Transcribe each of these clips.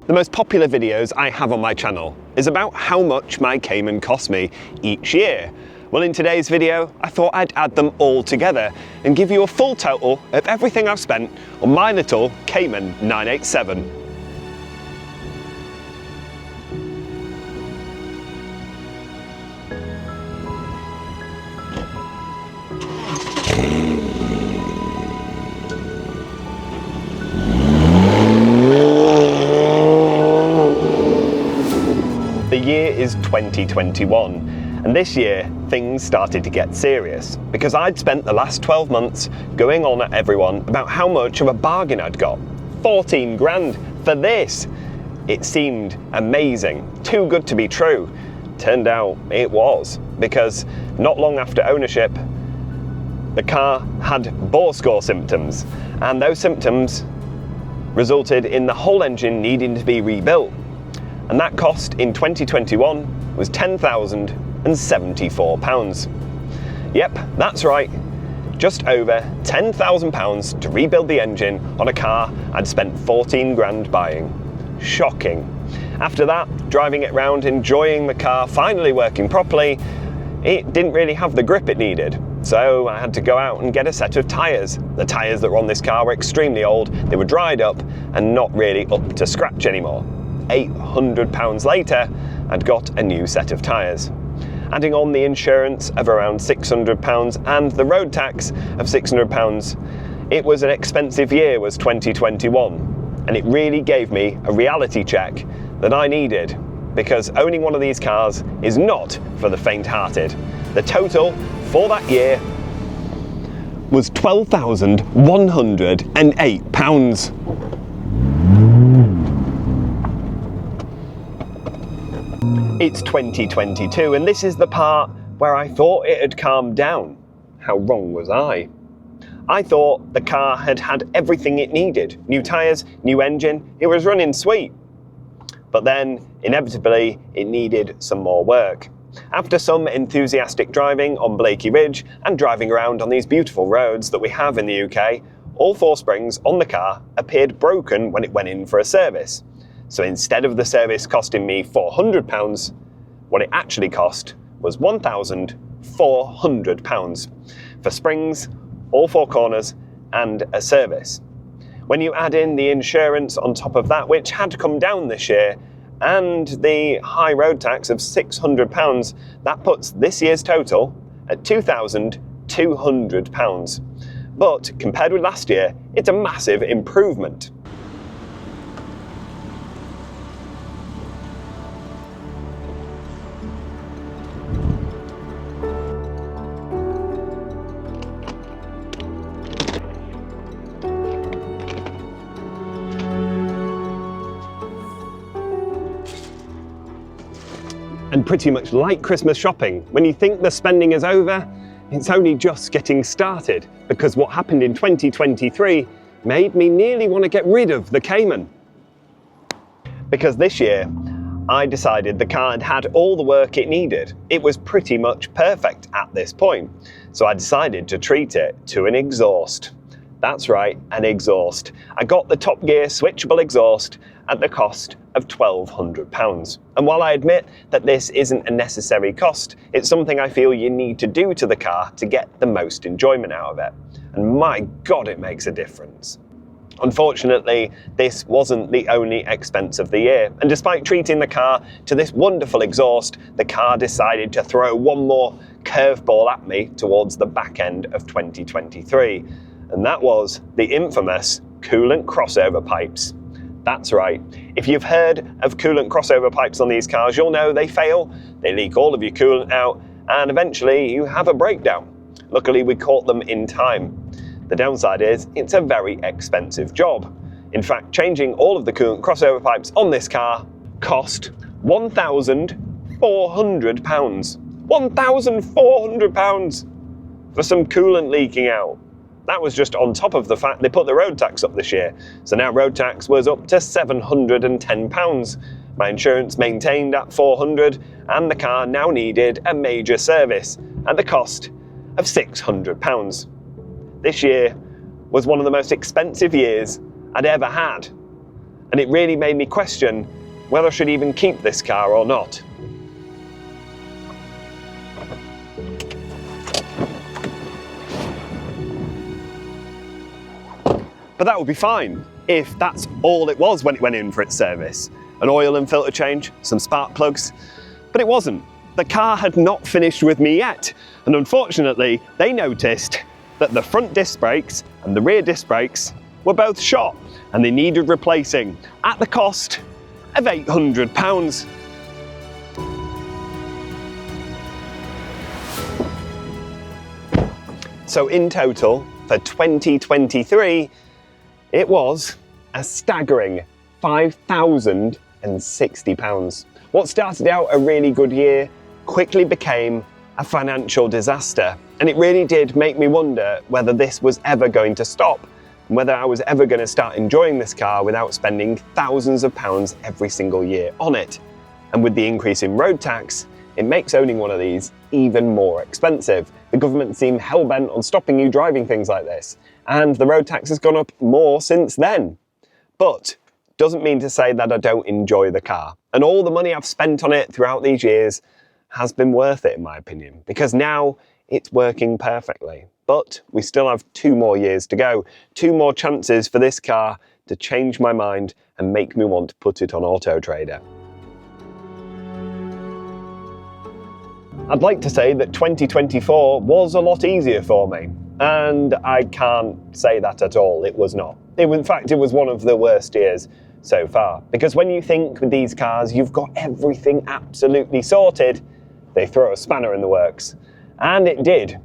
The most popular videos I have on my channel is about how much my Cayman costs me each year. Well, in today's video, I thought I'd add them all together and give you a full total of everything I've spent on my little Cayman 987. The year is 2021, and this year things started to get serious because I'd spent the last 12 months going on at everyone about how much of a bargain I'd got. 14 grand for this! It seemed amazing, too good to be true. Turned out it was, because not long after ownership, the car had bore score symptoms, and those symptoms resulted in the whole engine needing to be rebuilt. And that cost in 2021 was £10,074. Yep, that's right, just over £10,000 to rebuild the engine on a car I'd spent 14 grand buying. Shocking. After that, driving it around, enjoying the car, finally working properly, it didn't really have the grip it needed. So I had to go out and get a set of tyres. The tyres that were on this car were extremely old, they were dried up and not really up to scratch anymore. £800 later, I'd got a new set of tyres. Adding on the insurance of around £600 and the road tax of £600, it was an expensive year, was 2021. And it really gave me a reality check that I needed, because owning one of these cars is not for the faint-hearted. The total for that year was £12,108. It's 2022, and this is the part where I thought it had calmed down. How wrong was I? I thought the car had had everything it needed. New tyres, new engine, it was running sweet. But then, inevitably, it needed some more work. After some enthusiastic driving on Blakey Ridge and driving around on these beautiful roads that we have in the UK, all four springs on the car appeared broken when it went in for a service. So instead of the service costing me £400, what it actually cost was £1,400 for springs, all four corners, and a service. When you add in the insurance on top of that, which had come down this year, and the high road tax of £600, that puts this year's total at £2,200. But compared with last year, it's a massive improvement. And pretty much like Christmas shopping, when you think the spending is over, it's only just getting started, because what happened in 2023 made me nearly want to get rid of the Cayman. Because this year, I decided the car had had all the work it needed. It was pretty much perfect at this point. So I decided to treat it to an exhaust. That's right, an exhaust. I got the Top Gear switchable exhaust at the cost of £1,200. And while I admit that this isn't a necessary cost, it's something I feel you need to do to the car to get the most enjoyment out of it. And my God, it makes a difference. Unfortunately, this wasn't the only expense of the year. And despite treating the car to this wonderful exhaust, the car decided to throw one more curveball at me towards the back end of 2023. And that was the infamous coolant crossover pipes. That's right. If you've heard of coolant crossover pipes on these cars, you'll know they fail, they leak all of your coolant out, and eventually you have a breakdown. Luckily, we caught them in time. The downside is it's a very expensive job. In fact, changing all of the coolant crossover pipes on this car cost £1,400. £1,400 for some coolant leaking out. That was just on top of the fact they put the road tax up this year. So now road tax was up to £710. My insurance maintained at £400, and the car now needed a major service at the cost of £600. This year was one of the most expensive years I'd ever had. and it really made me question whether I should even keep this car or not. But that would be fine if that's all it was when it went in for its service. An oil and filter change, some spark plugs, but it wasn't. The car had not finished with me yet, and unfortunately they noticed that the front disc brakes and the rear disc brakes were both shot and they needed replacing at the cost of £800. So in total, for 2023, it was a staggering £5,060. What started out a really good year quickly became a financial disaster, and it really did make me wonder whether this was ever going to stop, and whether I was ever going to start enjoying this car without spending thousands of pounds every single year on it. And with the increase in road tax, it makes owning one of these even more expensive. The government seem hell-bent on stopping you driving things like this, and the road tax has gone up more since then. But doesn't mean to say that I don't enjoy the car. And all the money I've spent on it throughout these years has been worth it, in my opinion, because now it's working perfectly. But we still have 2 more years to go, 2 more chances for this car to change my mind and make me want to put it on Auto Trader. I'd like to say that 2024 was a lot easier for me, and I can't say that at all. It was not. In fact, it was one of the worst years so far, because when you think with these cars you've got everything absolutely sorted, they throw a spanner in the works. And it did.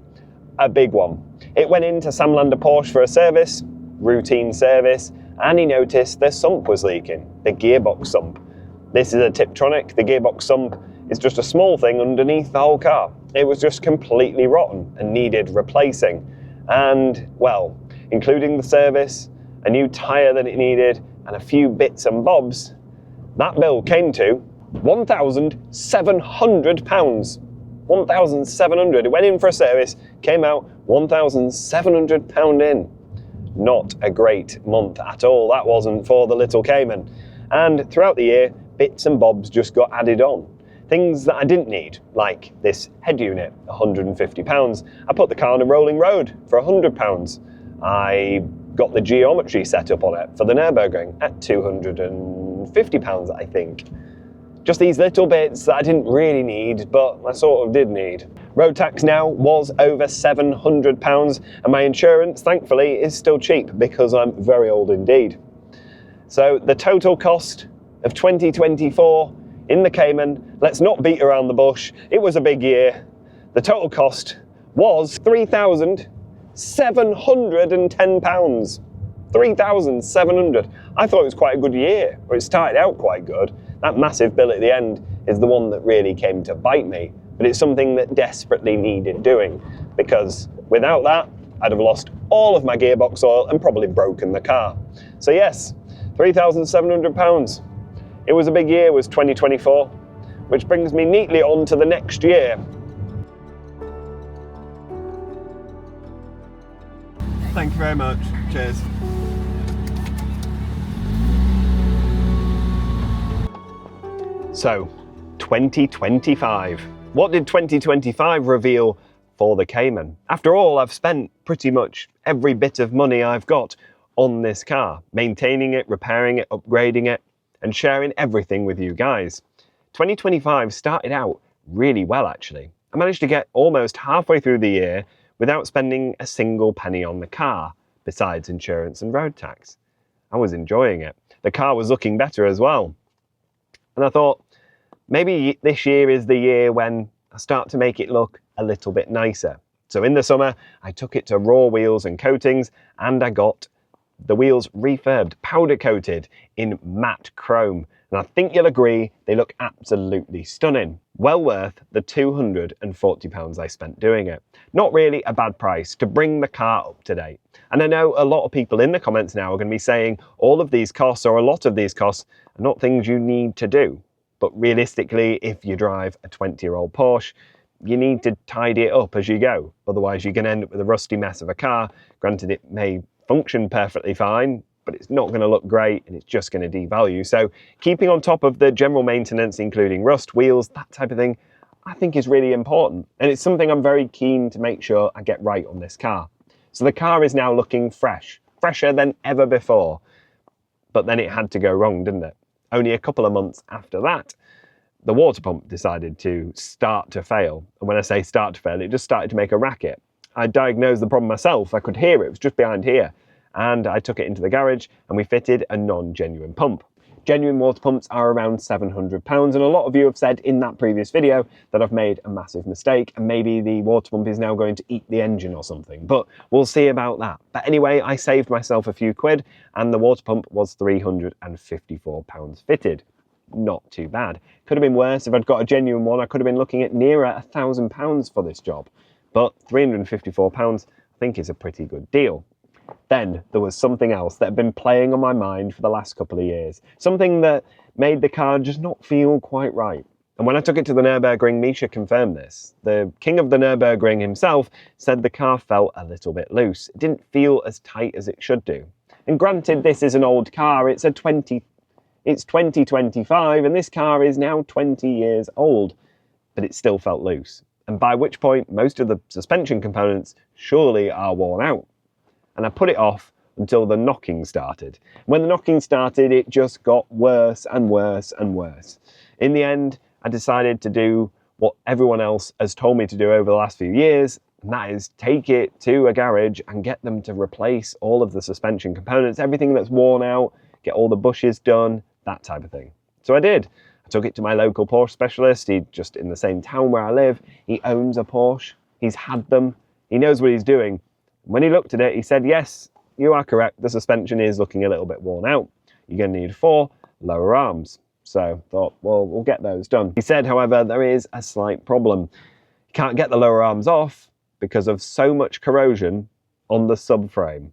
A big one. It went into Sam Lander Porsche for a service, routine service, and he noticed the sump was leaking, the gearbox sump. This is a Tiptronic. The gearbox sump is just a small thing underneath the whole car. It was just completely rotten and needed replacing. And, well, including the service, a new tyre that it needed, and a few bits and bobs, that bill came to £1,700. 1,700. It went in for a service, came out £1,700 in. Not a great month at all, that wasn't, for the little Cayman. And throughout the year, bits and bobs just got added on. Things that I didn't need, like this head unit, £150. I put the car on a rolling road for £100. I got the geometry set up on it for the Nürburgring at £250, I think. Just these little bits that I didn't really need, but I sort of did need. Road tax now was over £700, and my insurance, thankfully, is still cheap because I'm very old indeed. So the total cost of 2024 in the Cayman, let's not beat around the bush, it was a big year. The total cost was £3,710. 3,700. I thought it was quite a good year, or it started out quite good. That massive bill at the end is the one that really came to bite me, but it's something that desperately needed doing, because without that, I'd have lost all of my gearbox oil and probably broken the car. So yes, £3,700. It was a big year, was 2024, which brings me neatly on to the next year. Thank you very much. Cheers. So, 2025. What did 2025 reveal for the Cayman? After all, I've spent pretty much every bit of money I've got on this car, maintaining it, repairing it, upgrading it, and sharing everything with you guys. 2025 started out really well, actually. I managed to get almost halfway through the year without spending a single penny on the car, besides insurance and road tax. I was enjoying it. The car was looking better as well. And I thought, maybe this year is the year when I start to make it look a little bit nicer. So in the summer, I took it to raw wheels and coatings, and I got the wheels refurbed, powder coated in matte chrome. And I think you'll agree, they look absolutely stunning. Well worth the £240 I spent doing it. Not really a bad price to bring the car up to date. And I know a lot of people in the comments now are going to be saying all of these costs, or a lot of these costs, are not things you need to do. But realistically, if you drive a 20-year-old Porsche, you need to tidy it up as you go. Otherwise, you're going to end up with a rusty mess of a car. Granted, it may function perfectly fine, but it's not going to look great and it's just going to devalue. So keeping on top of the general maintenance, including rust, wheels, that type of thing, I think is really important. And it's something I'm very keen to make sure I get right on this car. So the car is now looking fresh, fresher than ever before. But then it had to go wrong, didn't it? Only a couple of months after that, the water pump decided to start to fail. And when I say start to fail, it just started to make a racket. I diagnosed the problem myself. I could hear it. It was just behind here. And I took it into the garage and we fitted a non-genuine pump. Genuine water pumps are around £700, and a lot of you have said in that previous video that I've made a massive mistake and maybe the water pump is now going to eat the engine or something, but we'll see about that. But anyway, I saved myself a few quid and the water pump was £354 fitted. Not too bad. Could have been worse. If I'd got a genuine one, I could have been looking at nearer £1,000 for this job, but £354 I think is a pretty good deal. Then there was something else that had been playing on my mind for the last couple of years. Something that made the car just not feel quite right. And when I took it to the Nürburgring, Misha confirmed this. The king of the Nürburgring himself said the car felt a little bit loose. It didn't feel as tight as it should do. And granted, this is an old car. It's 2025 and this car is now 20 years old, but it still felt loose. And by which point, most of the suspension components surely are worn out. And I put it off until the knocking started. When the knocking started, it just got worse and worse and worse. In the end, I decided to do what everyone else has told me to do over the last few years, and that is take it to a garage and get them to replace all of the suspension components, everything that's worn out, get all the bushes done, that type of thing. So I did. I took it to my local Porsche specialist. He's just in the same town where I live. He owns a Porsche. He's had them. He knows what he's doing. When he looked at it, he said, yes, you are correct. The suspension is looking a little bit worn out. You're going to need 4 lower arms. So I thought, well, we'll get those done. He said, however, there is a slight problem. You can't get the lower arms off because of so much corrosion on the subframe.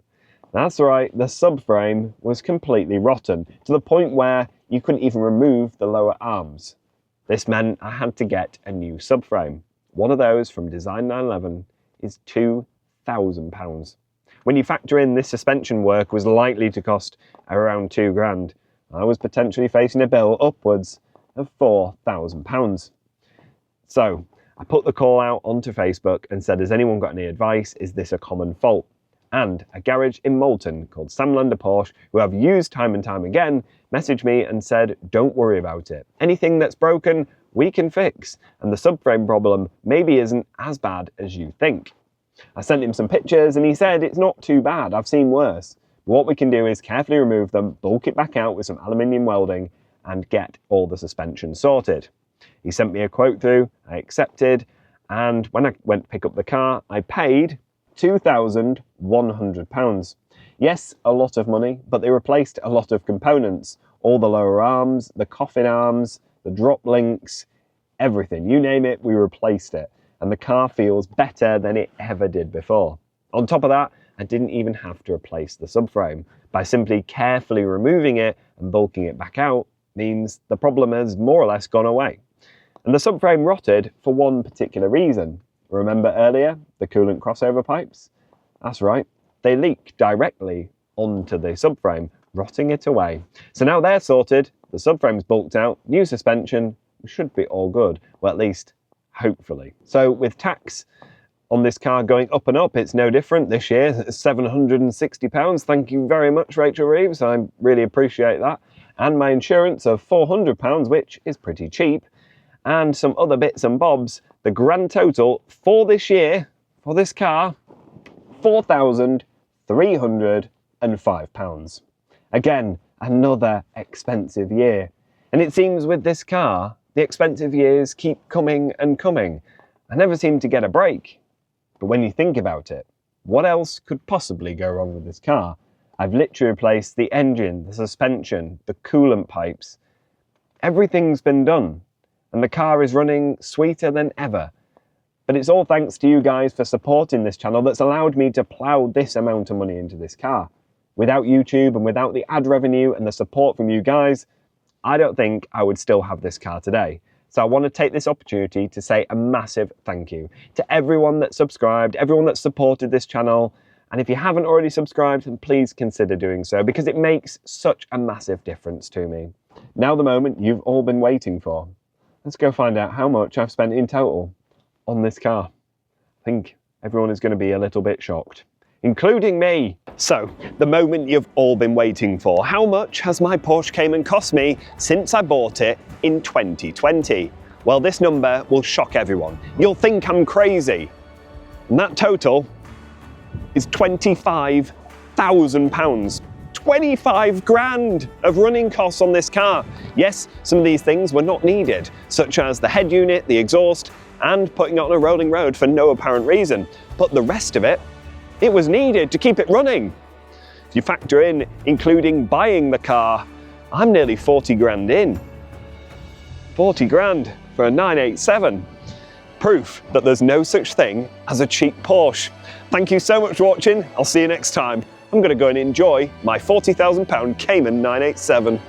That's right, the subframe was completely rotten to the point where you couldn't even remove the lower arms. This meant I had to get a new subframe. One of those from Design 911 is £2,000. When you factor in this suspension work was likely to cost around £2,000, I was potentially facing a bill upwards of £4,000. So I put the call out onto Facebook and said, has anyone got any advice? Is this a common fault? And a garage in Malton called Sam Lander Porsche, who I've used time and time again, messaged me and said, don't worry about it. Anything that's broken, we can fix. And the subframe problem maybe isn't as bad as you think. I sent him some pictures and he said, it's not too bad, I've seen worse. What we can do is carefully remove them, bulk it back out with some aluminium welding and get all the suspension sorted. He sent me a quote through, I accepted, and when I went to pick up the car, I paid £2,100. Yes, a lot of money, but they replaced a lot of components. All the lower arms, the coffin arms, the drop links, everything. You name it, we replaced it. And the car feels better than it ever did before. On top of that, I didn't even have to replace the subframe. By simply carefully removing it and bulking it back out means the problem has more or less gone away. And the subframe rotted for one particular reason. Remember earlier, the coolant crossover pipes? That's right, they leak directly onto the subframe, rotting it away. So now they're sorted, the subframe's bulked out, new suspension, we should be all good. Well, at least hopefully. So with tax on this car going up and up, it's no different this year. It's £760. Thank you very much, Rachel Reeves. I really appreciate that. And my insurance of £400, which is pretty cheap, and some other bits and bobs. The grand total for this year, for this car, £4,305. Again, another expensive year. And it seems with this car, the expensive years keep coming and coming. I never seem to get a break. But when you think about it, what else could possibly go wrong with this car? I've literally replaced the engine, the suspension, the coolant pipes. Everything's been done. And the car is running sweeter than ever. But it's all thanks to you guys for supporting this channel that's allowed me to plow this amount of money into this car. Without YouTube and without the ad revenue and the support from you guys, I don't think I would still have this car today. So I want to take this opportunity to say a massive thank you to everyone that subscribed, everyone that supported this channel, And if you haven't already subscribed, then please consider doing so, because it makes such a massive difference to me. Now the moment you've all been waiting for. Let's go find out how much I've spent in total on this car. I think everyone is going to be a little bit shocked, including me. So, the moment you've all been waiting for. How much has my Porsche Cayman cost me since I bought it in 2020? Well, this number will shock everyone. You'll think I'm crazy. And that total is £25,000. 25 grand of running costs on this car. Yes, some of these things were not needed, such as the head unit, the exhaust, and putting it on a rolling road for no apparent reason. But the rest of it, it was needed to keep it running. If you factor in, including buying the car, I'm nearly 40 grand in. 40 grand for a 987. Proof that there's no such thing as a cheap Porsche. Thank you so much for watching. I'll see you next time. I'm going to go and enjoy my £40,000 Cayman 987.